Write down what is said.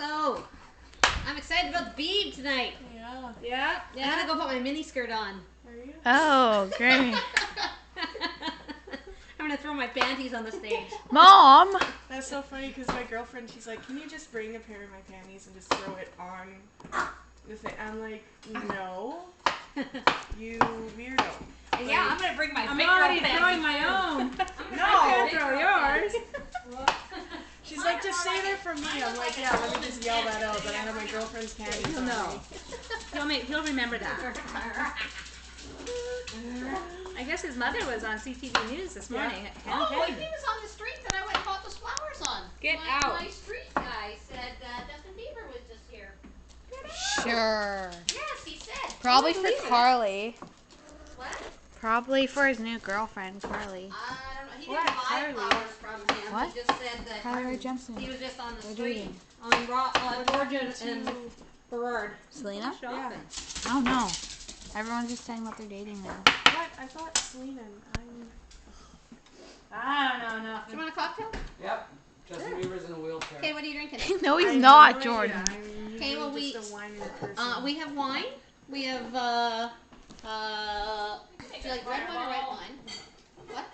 So, I'm excited about the Beeb tonight. Yeah. Yeah. I'm gonna go put my mini skirt on. Are you? Oh, great. I'm gonna throw my panties on the stage. Mom! That's so funny because my girlfriend, she's like, can you just bring a pair of my panties and just throw it on the thing? I'm like, no. You weirdo. Yeah, I'm gonna bring my I'm finger already up throwing my own. No! I can't throw yours. She's like, just stay there for me. I'm like, yeah, let me just yell that out that I have my girlfriend's panties He'll on know. me. He'll remember that. I guess his mother was on CTV News this morning. Oh, he was on the street that I went and bought those flowers on. Get out. My street guy said Justin Bieber was just here. Sure. Yes, he said. Probably for Carly. What? Probably for his new girlfriend, Carly. I don't know. He What? didn't buy Carly? flowers from him. What? He just said that Carly Rae Jepsen. he was just on the They're street dating. on Georgia and Berard. Selena? Yeah. I don't know. Everyone's just saying that they're dating now. What? I thought Selena. I don't know. Do you want a cocktail? Yep. Justin Bieber's in a wheelchair. Okay, what are you drinking? No, he's I have not, no Jordan. idea. I'm Okay, well, usually we- just a whiny person. We have wine. We have do you like red wine or white wine? What?